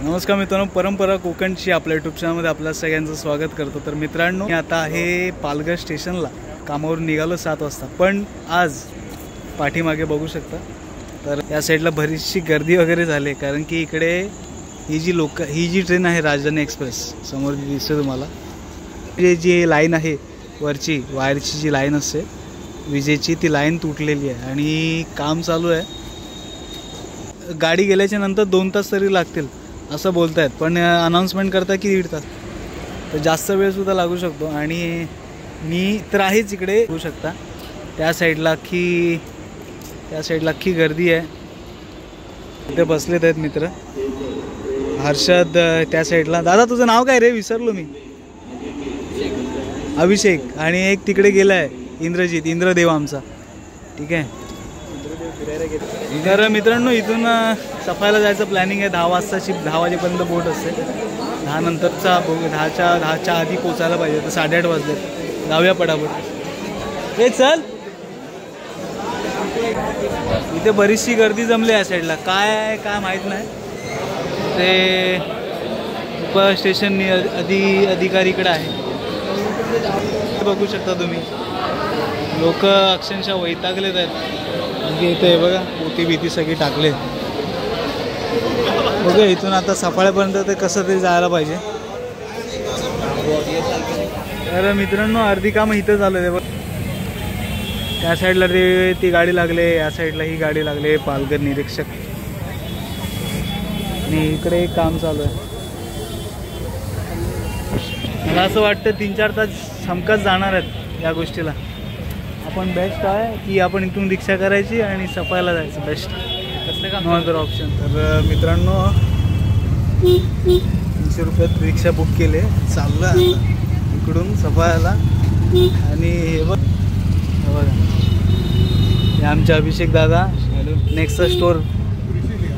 नमस्कार मित्रांनो, परंपरा कोकणची आपल्या यूट्यूब चॅनलमध्ये आपल्या सगळ्यांचं स्वागत करतो। तर मित्रांनो, मी आता आहे पालघर स्टेशनला, कामावरून निघालो 7 वाजता। पण आज पाठीमागे बघू शकता, तर या साईडला बरीचशी गर्दी वगैरे झाली, कारण की इकडे ही जी ट्रेन आहे राजधानी एक्सप्रेस, समोर दिसते तुम्हाला, जी लाईन आहे वरची वायरची जी लाईन असते विजेची, ती लाईन तुटलेली आहे आणि काम चालू आहे। गाडी गेल्याच्या नंतर 2 तास तरी लागतील असं बोलतायत, पण अनाउन्समेंट करता की 1.5 तास, तर जास्त वेळसुद्धा लागू शकतो। आणि मी तर आहेच इकडे, बघू शकता त्या साईडला अख्खी गर्दी आहे। इथे बसलेत आहेत मित्र, हर्षद त्या साईडला। दादा तुझं नाव काय रे, विसरलो मी। अभिषेक, आणि एक तिकडे गेला आहे इंद्रदेव आमचा, ठीक आहे। तर मित्रांनो, इथून सफायला जायचं प्लॅनिंग आहे। 10 वाजताची, 10 वाजेपर्यंत बोट असते, 10 नंतरचा 10च्या आधी पोचायला पाहिजे, तर 8:30 वाजले, जाऊया पटापट। हे चल, इथे बरीचशी गर्दी जमली आहे साईडला, काय माहीत नाही, ते उप स्टेशन अधिकारीकडे आहे, बघू शकता तुम्ही। लोक अक्षरशः वैतागलेत आहेत, म्हणजे इथे बघा पोती भीती सगळी टाकले। बघा इथून आता सफाळ्यापर्यंत ते कसं तरी जायला पाहिजे। तर मित्रांनो, अर्धी कामं इथं चालू आहे बघ, त्या साईडला ती गाडी लागले, या साईडला ही गाडी लागले, पालघर निरीक्षक, आणि इकडे एक काम चालू आहे। मला असं वाटतं 3-4 तास हमखास जाणार आहेत या गोष्टीला। आपण बेस्ट आहे की आपण इथून रिक्षा करायची आणि सफायला जायचं, बेस्ट, नो अदर ऑप्शन। तर मित्रांनो, 300 रुपयात रिक्षा बुक केले, चाललं आता इकडून सफायला। आणि हे बघा, हे आमचे अभिषेक दादा, नेक्स्ट स्टोर,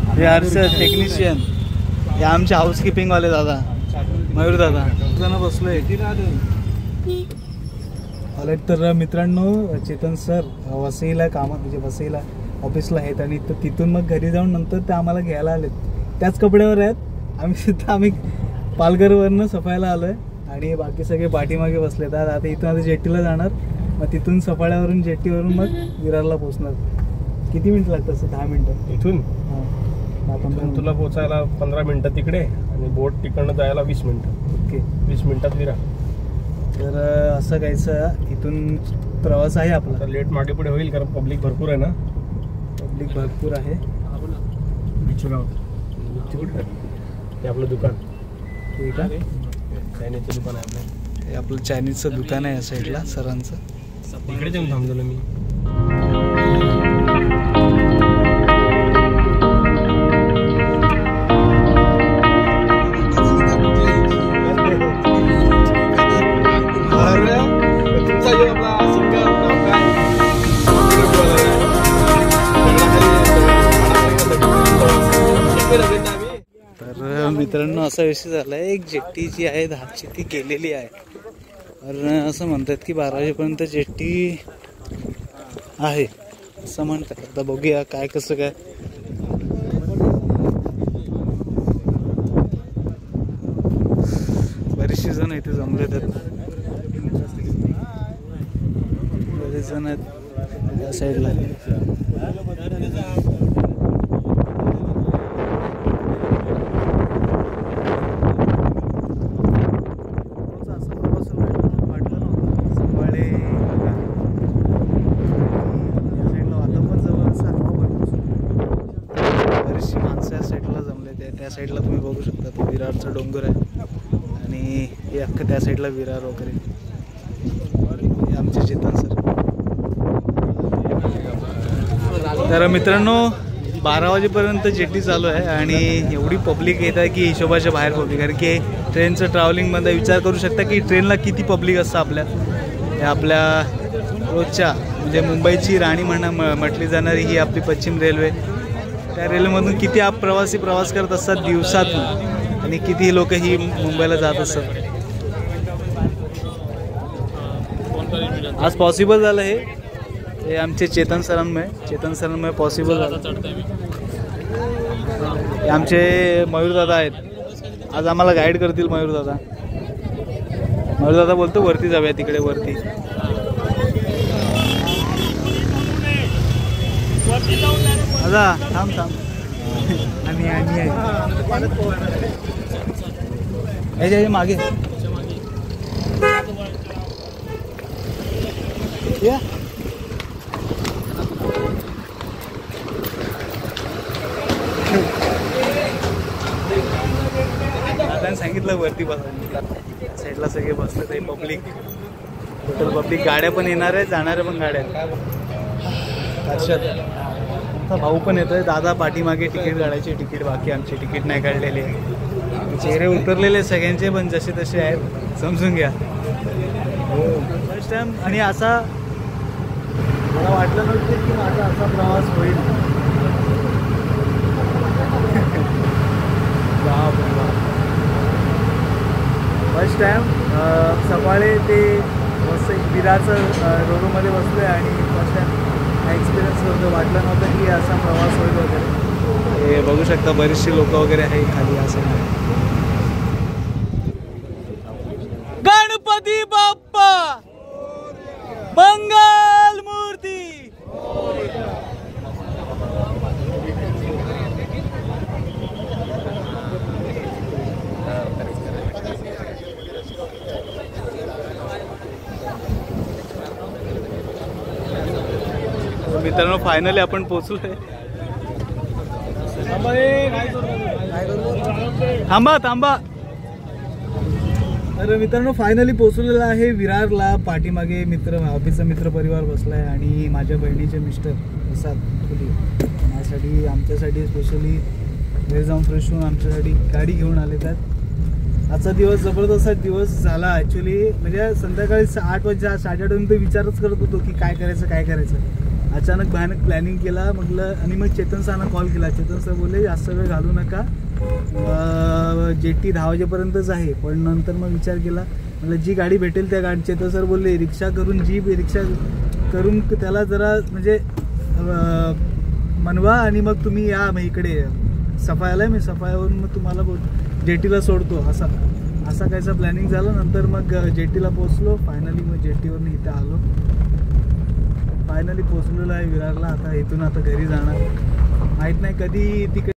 हे हर्षद टेक्निशियन, हे आमचे हाऊसकीपिंगवाले दादा मयूर दादा, जण बसलोय आले। तर मित्रांनो, चेतन सर वसईला म्हणजे वसईला ऑफिसला आहेत, आणि तिथून मग घरी जाऊन नंतर ते आम्हाला घ्यायला आलेत, त्याच कपड्यावर आहेत। आम्ही पालघरवरनं सफायला आलो आहे, आणि बाकी सगळे पाठीमागे बसलेत। आता इथून जेट्टीला जाणार, मग तिथून सफाळ्यावरून जेट्टीवरून मग विरारला पोचणार। किती मिनिट लागतात? 10 मिनिटं इथून। हां, तुला पोचायला 15 मिनिटं तिकडे, आणि बोट तिकडनं जायला 20 मिनिटं। ओके, 20 मिनिटात विरार। तर असं काहीचं इथून प्रवास आहे आपला। लेट मागे पुढे होईल, कारण पब्लिक भरपूर आहे ना, पब्लिक भरपूर आहे। हे आपलं दुकान, ठीक आहे, चायनीजचं दुकान आहे आपलं, हे आपलं चायनीजचं दुकान आहे या साईडला सरांचं। इकडेच येऊन थांबलो मी। तर मित्रांनो, असा विषय झाला आहे, एक जेट्टी जी आहे 10ची ती गेलेली आहे, कारण असं म्हणतात की 12 वाजेपर्यंत जेट्टी आहे असं म्हणतात। आता बघूया काय कसं काय। बरेचसे जण इथे जमले आहेत, बरेच जण आहेत या साईडला। त्या साईडला तुम्ही बघू शकता, तो विरारचा डोंगर आहे, आणि हे अख्खं त्या साईडला विरार वगैरे। हे आमचे चेतन सर। तर मित्रांनो, 12 वाजेपर्यंत जेट्टी चालू आहे, आणि एवढी पब्लिक येत आहे की हिशोबाच्या बाहेर पब्लिक, कारण की ट्रेनचं ट्रॅव्हलिंगमध्ये विचार करू शकता की ट्रेनला किती पब्लिक असतं आपल्या रोजच्या, म्हणजे मुंबईची राणी म्हटली जाणारी ही आपली पश्चिम रेल्वे, त्या रेल्वेमधून किती प्रवासी प्रवास करत असतात दिवसातून, आणि किती लोक ही मुंबईला जात असतात। आज पॉसिबल झालं हे आमचे चेतन सरांमुळे पॉसिबल झालं। हे आमचे मयूर दादा आहेत, आज आम्हाला गाईड करतील मयूर दादा. मयूर दादा बोलतो वरती जाऊया, तिकडे वरती. दादा थांब थांब. आणि मागे या. दादाने सांगितलं वरती बसा. साईडला सगळे बसले ते पब्लिक, टोटल पब्लिक. गाड्या पण येणार आहेत, जाणाऱ्या पण गाड्या आहेत. हर्षद आमचा भाऊ पण येतोय. दादा पाठीमागे तिकीट काढायची, तिकीट बाकी, आमची तिकीट नाही काढलेली आहे. चेहरे उतरलेले सगळ्यांचे, पण जसे तसे आहेत, समजून घ्या. हो फर्स्ट टाइम. आणि असा मला वाटलं नव्हतं की माझा असा प्रवास होईल. फर्स्ट टाइम सकाळी ते मस्त विराचं रोडमध्ये बसलो आहे आणि फर्स्ट टाइम एक्सपिरियन्स होतं. वाटलं नव्हतं की असा प्रवास होईल वगैरे. हे बघू शकता बरेचसे लोक वगैरे आहे खाली. असं गणपती बाप्पा मंगल मूर्ती. मित्रांनो फायनली आपण पोहोचलोय. थांबा थांबा. तर मित्रांनो फायनली पोहोचलेला आहे विरारला. पाठीमागे मित्र, ऑफिसचा मित्र परिवार बसलाय आणि माझ्या बहिणीचे मिस्टर प्रसाद फुले माझ्यासाठी, आमच्यासाठी स्पेशली घरी जाऊन फ्रेश होऊन आमच्यासाठी गाडी घेऊन आले. त्यात आजचा दिवस जबरदस्त दिवस झाला ॲक्च्युली. म्हणजे संध्याकाळी 8 वाजता 8:30 विचारच करत होतो की काय करायचं. अचानक भयानक प्लॅनिंग केला म्हटलं. आणि मग चेतन सरांना कॉल केला. चेतन सर बोलले जास्त वेळ घालू नका, जेटी 10 वाजेपर्यंतच आहे. पण नंतर मग विचार केला, म्हटलं जी गाडी भेटेल त्या गाडी. चेतन सर बोलले रिक्षा करून, जीप रिक्षा करून त्याला जरा म्हणजे मनवा आणि मग तुम्ही या मग इकडे सफायाला. मी सफायावरून मग तुम्हाला जेटीला सोडतो. असा कायचा प्लॅनिंग झालं. नंतर मग जेटीला पोचलो फायनली. मग जेटीवरून इथे आलो. फायनली पोचलेलो आहे विरारला. आता इथून आता घरी जाणार. माहीत नाही कधी तिकडे